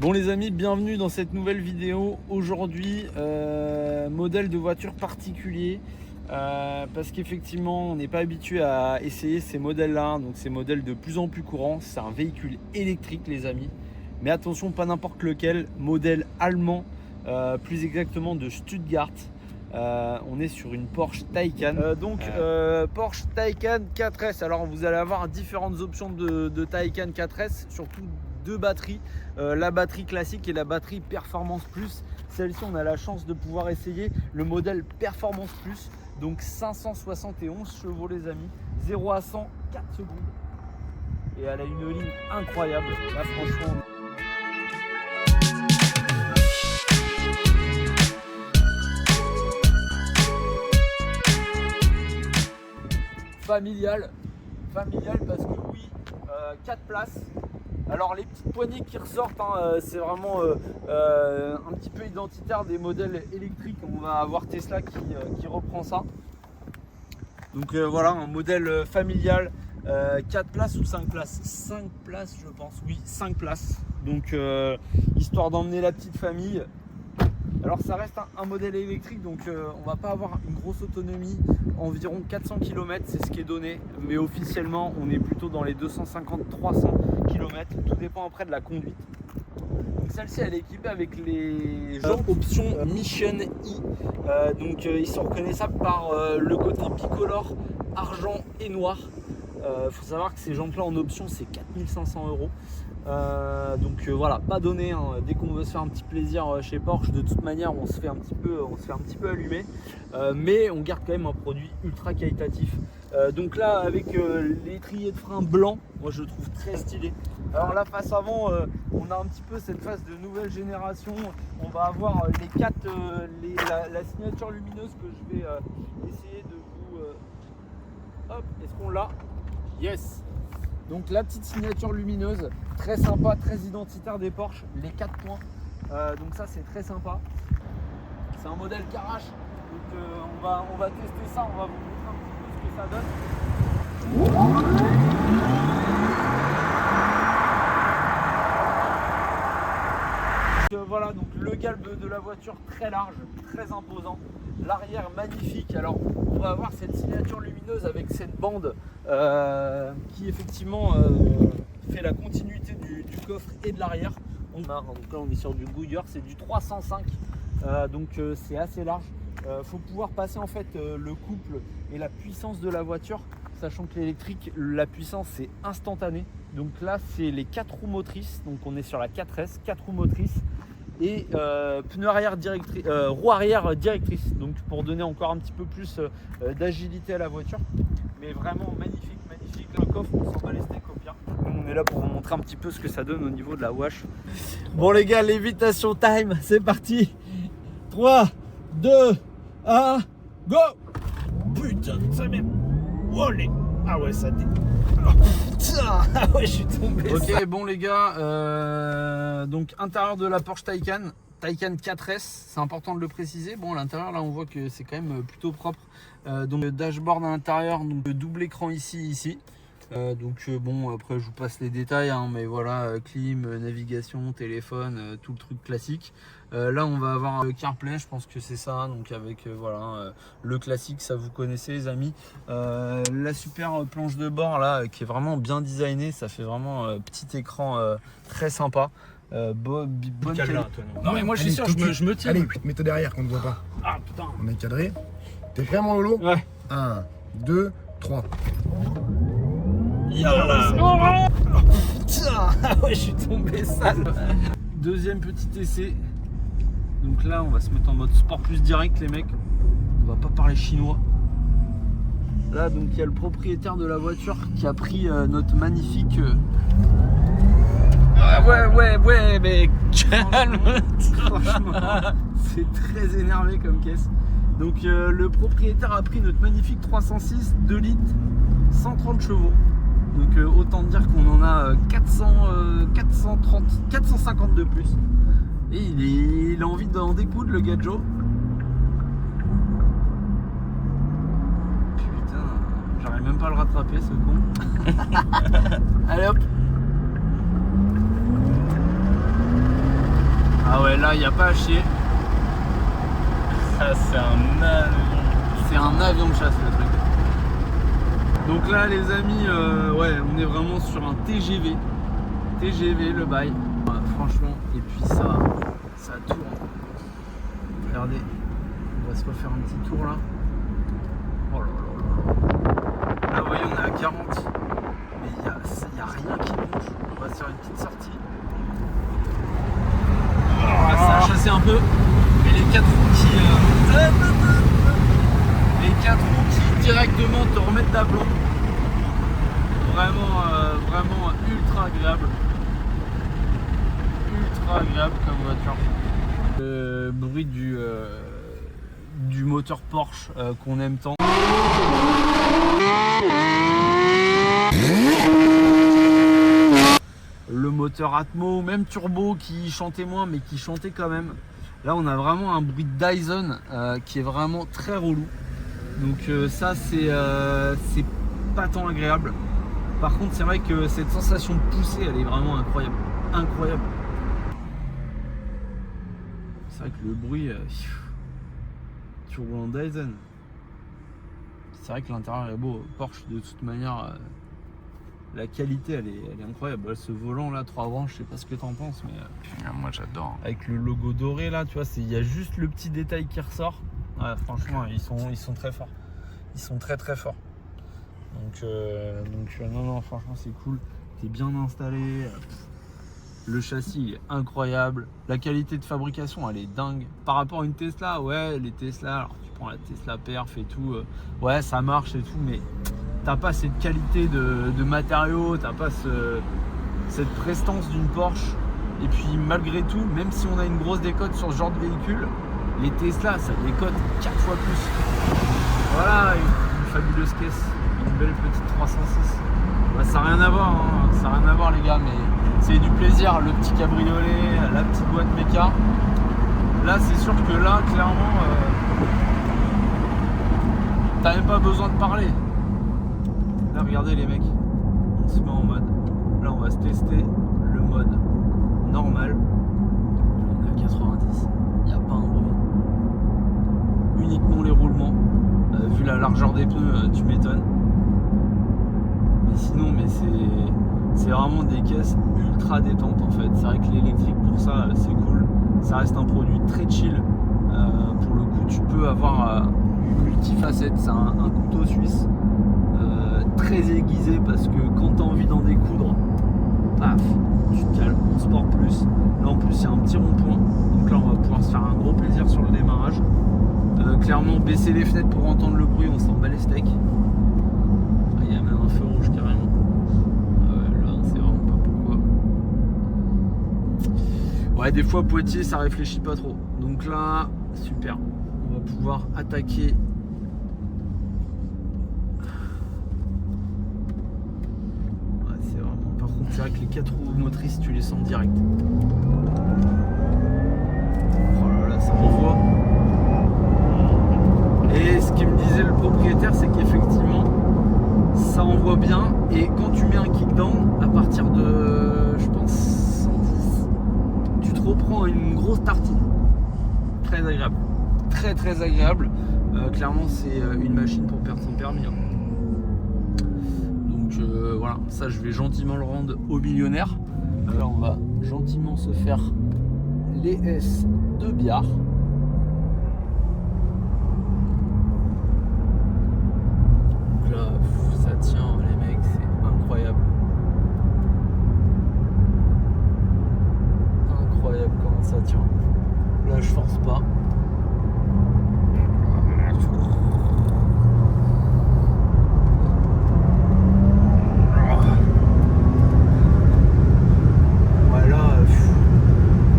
Bon les amis, bienvenue dans cette nouvelle vidéo. Aujourd'hui, modèle de voiture particulier parce qu'effectivement on n'est pas habitué à essayer ces modèles là, donc ces modèles de plus en plus courants. C'est un véhicule électrique les amis, mais attention, pas n'importe lequel, modèle allemand, plus exactement de Stuttgart. On est sur une Porsche Taycan, Porsche Taycan 4S. Alors vous allez avoir différentes options de Taycan 4S, surtout deux batteries, la batterie classique et la batterie Performance Plus. Celle-ci, on a la chance de pouvoir essayer le modèle Performance Plus, donc 571 chevaux les amis, 0 à 100 4 secondes, et elle a une ligne incroyable là franchement. Familial parce que oui, 4 places. Alors les petites poignées qui ressortent, c'est vraiment un petit peu identitaire des modèles électriques. On va avoir Tesla qui reprend ça. Donc voilà, un modèle familial, 4 places ou 5 places 5 places je pense, oui 5 places. Donc histoire d'emmener la petite famille. Alors ça reste un modèle électrique, donc on va pas avoir une grosse autonomie, environ 400 km c'est ce qui est donné, mais officiellement on est plutôt dans les 250-300 km, tout dépend après de la conduite. Donc celle-ci elle est équipée avec les options Mission E, donc ils sont reconnaissables par le côté bicolore argent et noir. Faut savoir que ces jantes là en option c'est 4500 €. Donc voilà, pas donné dès qu'on veut se faire un petit plaisir chez Porsche, de toute manière on se fait un petit peu allumer, mais on garde quand même un produit ultra qualitatif. Donc là avec l'étrier de frein blanc, moi je le trouve très stylé. Alors la face avant, on a un petit peu cette face de nouvelle génération. On va avoir la signature lumineuse que je vais essayer de vous hop, est-ce qu'on l'a? Yes. Donc la petite signature lumineuse, très sympa, très identitaire des Porsche, les 4 points, donc ça c'est très sympa. C'est un modèle Carache, donc on va tester ça, on va vous montrer un petit peu ce que ça donne. Donc, voilà, donc le galbe de la voiture très large, très imposant, l'arrière magnifique. Alors on va avoir cette signature lumineuse avec cette bande qui effectivement fait la continuité du coffre et de l'arrière. Donc là on est sur du Goodyear, c'est du 305, donc c'est assez large. Faut pouvoir passer en fait le couple et la puissance de la voiture, sachant que l'électrique, la puissance c'est instantané. Donc là c'est les 4 roues motrices, donc on est sur la 4S, 4 roues motrices et pneu arrière roue arrière directrice, donc pour donner encore un petit peu plus d'agilité à la voiture. Mais vraiment magnifique. Le coffre, on s'en bat les steaks au pire. On est là pour vous montrer un petit peu ce que ça donne au niveau de la wash. Bon les gars, lévitation time, c'est parti. 3, 2, 1, go. Putain, ça m'est... Olé. Ah ouais, ça dé... Ah ouais, je suis tombé. Ok, bon les gars, donc intérieur de la Porsche Taycan 4S, c'est important de le préciser. Bon, à l'intérieur là on voit que c'est quand même plutôt propre. Donc dashboard à l'intérieur, donc double écran ici. Donc bon, après je vous passe les détails, mais voilà, clim, navigation, téléphone, tout le truc classique. Là on va avoir CarPlay, je pense que c'est ça, donc avec voilà, le classique, ça vous connaissez les amis. La super planche de bord là qui est vraiment bien designée, ça fait vraiment petit écran très sympa. Bonne qualité. Non mais moi je suis sûr, je me tiens. Allez, mets-toi derrière qu'on ne voit pas. Ah putain. On est cadré. T'es prêt mon Lolo? Ouais. 1, 2, 3. Oh putain. Ah ouais, je suis tombé sale. Deuxième petit essai. Donc là on va se mettre en mode sport plus direct les mecs. On va pas parler chinois. Là donc il y a le propriétaire de la voiture qui a pris notre magnifique ouais mais calme. Franchement c'est très énervé comme caisse. Donc le propriétaire a pris notre magnifique 306 2 litres 130 chevaux. Donc autant dire qu'on en a 450 de plus. Et il a envie d'en découdre le gadjo. Putain, j'arrive même pas à le rattraper ce con. Allez hop. il n'y a pas à chier. Ça, c'est un avion. C'est un avion de chasse le truc. Donc là les amis, ouais, on est vraiment sur un TGV. TGV le bail. Ouais, franchement, et puis ça tourne. Regardez, on va se refaire un petit tour là. Oh là là là. Là vous voyez on est à 40. Mais il n'y a rien qui bouge. On va se faire une petite sortie. Ça a chassé un peu. Mais les 4 roues qui directement te remettent d'aplomb. Vraiment ultra agréable. Ultra agréable comme voiture. Le bruit du moteur Porsche qu'on aime tant. Le moteur Atmo, même turbo qui chantait moins mais qui chantait quand même. Là on a vraiment un bruit de Dyson qui est vraiment très relou. Donc ça c'est pas tant agréable. Par contre c'est vrai que cette sensation de pousser elle est vraiment incroyable. Incroyable. C'est vrai que le bruit turbo en Dyson. C'est vrai que l'intérieur est beau. Porsche de toute manière la qualité elle est incroyable. Ce volant là, 3 branches, je sais pas ce que t'en penses mais Moi, j'adore. avec le logo doré là, tu vois, il y a juste le petit détail qui ressort. Ouais, franchement, ils sont très forts. Ils sont très très forts. Donc non, franchement, c'est cool. T'es bien installé. Le châssis il est incroyable. La qualité de fabrication, elle est dingue. Par rapport à une Tesla, ouais, les Tesla, alors tu prends la Tesla Perf et tout, ouais, ça marche et tout, mais t'as pas cette qualité de matériaux, t'as pas cette prestance d'une Porsche. Et puis malgré tout, même si on a une grosse décote sur ce genre de véhicule, les Tesla ça décote 4 fois plus. Voilà une fabuleuse caisse, une belle petite 306. Bah, ça n'a rien à voir, hein. Ça n'a rien à voir les gars, mais c'est du plaisir, le petit cabriolet, la petite boîte méca. Là c'est sûr que là clairement t'as même pas besoin de parler. Là regardez les mecs, on se met en mode. Là on va se tester le mode normal. On est à 90, il n'y a pas un bruit. Uniquement les roulements. Vu la largeur des pneus, tu m'étonnes. Mais sinon, c'est vraiment des caisses ultra détentes en fait. C'est vrai que l'électrique pour ça, c'est cool. Ça reste un produit très chill. Pour le coup, tu peux avoir multifacette. C'est un couteau suisse très aiguisé parce que quand tu as envie d'en découdre, paf, tu te cales en sport plus. Là en plus il y a un petit rond-point, donc là on va pouvoir se faire un gros plaisir sur le démarrage. Clairement baisser les fenêtres pour entendre le bruit, on s'en bat les steaks. Ah, il y a même un feu rouge carrément. Là c'est vraiment pas pourquoi. Ouais, des fois Poitiers ça réfléchit pas trop. Donc là super, on va pouvoir attaquer. C'est vrai que les 4 roues motrices, tu les sens direct. Oh là là, ça m'envoie. Et ce qui me disait le propriétaire, c'est qu'effectivement, ça envoie bien. Et quand tu mets un kickdown, à partir de, je pense, 110, tu te reprends une grosse tartine. Très agréable. Très très agréable. Clairement, c'est une machine pour perdre son permis. Hein. Voilà, ça je vais gentiment le rendre au millionnaire. Là on va gentiment se faire les S de Biard. Donc là ça tient les mecs, c'est incroyable. Incroyable comment ça tient. Là je force pas.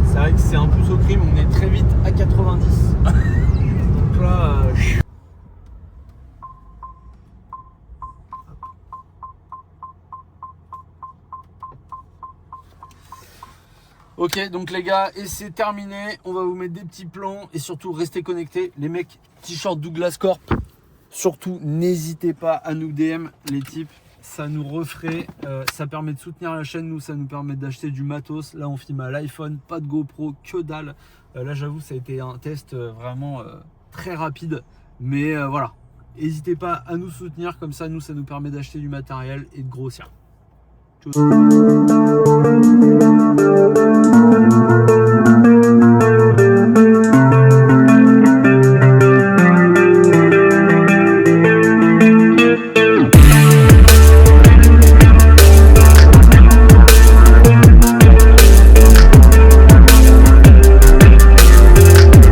C'est vrai que c'est un pouce au crime, on est très vite à 90. Donc là, ok, donc les gars, et c'est terminé. On va vous mettre des petits plans et surtout restez connectés. Les mecs, t-shirt Douglas Corp. Surtout, n'hésitez pas à nous DM les types. ça nous referait, ça permet de soutenir la chaîne, nous ça nous permet d'acheter du matos. Là on filme à l'iPhone, pas de GoPro, que dalle. Là j'avoue ça a été un test vraiment très rapide, mais voilà, n'hésitez pas à nous soutenir, comme ça nous ça nous permet d'acheter du matériel et de grossir. Tchuss.